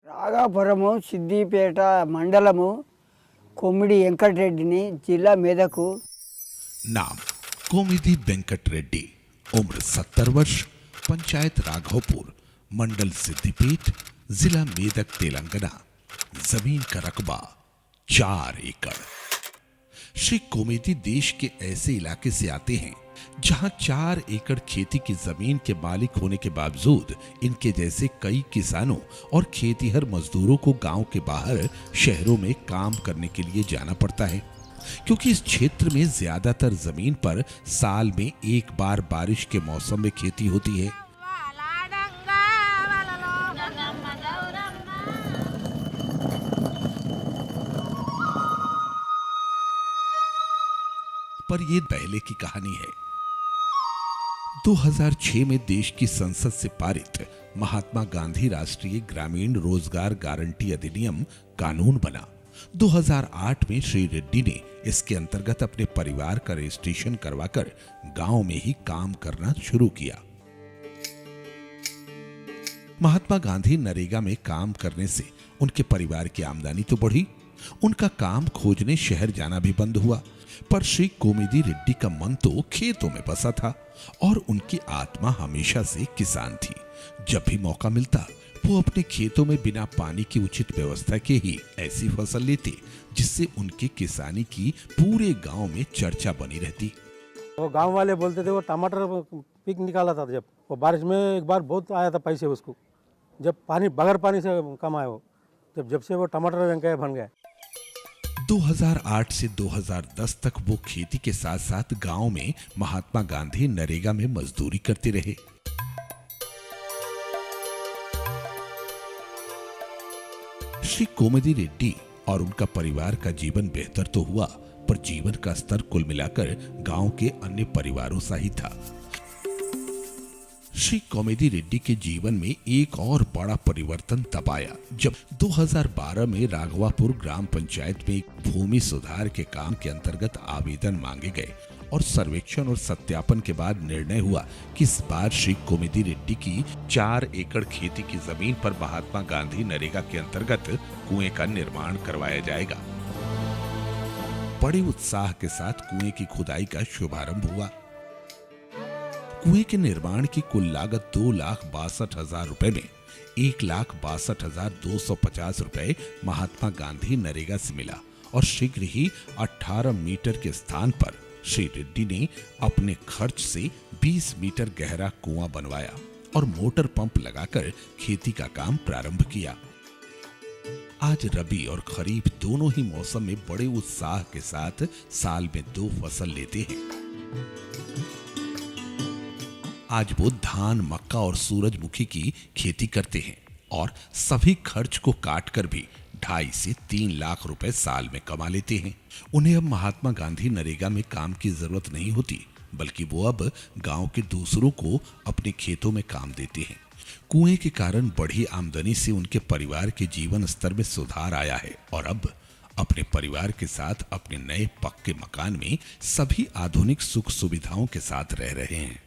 రాఘాపురము సిద్దిపేట మండలము कोमिडी वेंकट रेड्डी जिला मेदक। नाम कोमिदी वेंकट रेड्डी, उम्र 70 वर्ष, पंचायत राघवपुर, मंडल सिद्दिपेट, जिला मेदक, तेलंगाना। जमीन का रकबा 4 एकड़। श्री कोमिदी देश के ऐसे इलाके से आते हैं जहां 4 एकड़ खेती की जमीन के मालिक होने के बावजूद इनके जैसे कई किसानों और खेतीहर मजदूरों को गांव के बाहर शहरों में काम करने के लिए जाना पड़ता है, क्योंकि इस क्षेत्र में ज्यादातर जमीन पर साल में एक बार बारिश के मौसम में खेती होती है। पर यह पहले की कहानी है। 2006 में देश की संसद से पारित महात्मा गांधी राष्ट्रीय ग्रामीण रोजगार गारंटी अधिनियम कानून बना। 2008 में श्री रेड्डी ने इसके अंतर्गत अपने परिवार का रजिस्ट्रेशन करवाकर गांव में ही काम करना शुरू किया। महात्मा गांधी नरेगा में काम करने से उनके परिवार की आमदनी तो बढ़ी, उनका काम खोजने शहर जाना भी बंद हुआ। पर श्री कोमिदी रेड्डी का मन तो खेतों में बसा था और उनकी आत्मा हमेशा से किसान थी। जब भी मौका मिलता वो अपने खेतों में बिना पानी की उचित व्यवस्था के ही ऐसी फसल लेते जिससे उनके किसानी की पूरे गांव में चर्चा बनी रहती। वो गांव वाले बोलते थे वो टमाटर पिक निकाला था, जब वो बारिश में एक बार बहुत आया था पैसे उसको, जब पानी बगैर पानी से कमाए वो, जब से वो टमाटर वेंकैया बन गए। 2008 से 2010 तक वो खेती के साथ साथ गांव में महात्मा गांधी नरेगा में मजदूरी करते रहे। श्री कोमिदी रेड्डी और उनका परिवार का जीवन बेहतर तो हुआ, पर जीवन का स्तर कुल मिलाकर गांव के अन्य परिवारों सा ही था। श्री कोमिदी रेड्डी के जीवन में एक और बड़ा परिवर्तन तब आया जब 2012 में राघवापुर ग्राम पंचायत में एक भूमि सुधार के काम के अंतर्गत आवेदन मांगे गए और सर्वेक्षण और सत्यापन के बाद निर्णय हुआ कि इस बार श्री कोमिदी रेड्डी की 4 एकड़ खेती की जमीन पर महात्मा गांधी नरेगा के अंतर्गत कुएं का निर्माण करवाया जाएगा। बड़े उत्साह के साथ कुएं की खुदाई का शुभारंभ हुआ। कुएं के निर्माण की कुल लागत 2,62,000 रुपए में 1,62,250 रुपए महात्मा गांधी नरेगा से मिला और शीघ्र ही 18 मीटर के स्थान पर श्री रेड्डी ने अपने खर्च से 20 मीटर गहरा कुआं बनवाया और मोटर पंप लगाकर खेती का काम प्रारंभ किया। आज रबी और खरीफ दोनों ही मौसम में बड़े उत्साह के साथ साल में 2 फसल लेते हैं। आज वो धान, मक्का और सूरजमुखी की खेती करते हैं और सभी खर्च को काटकर भी 2.5 से 3 लाख रुपए साल में कमा लेते हैं। उन्हें अब महात्मा गांधी नरेगा में काम की जरूरत नहीं होती, बल्कि वो अब गांव के दूसरों को अपने खेतों में काम देते हैं। कुएं के कारण बढ़ी आमदनी से उनके परिवार के जीवन स्तर में सुधार आया है और अब अपने परिवार के साथ अपने नए पक्के मकान में सभी आधुनिक सुख सुविधाओं के साथ रह रहे हैं।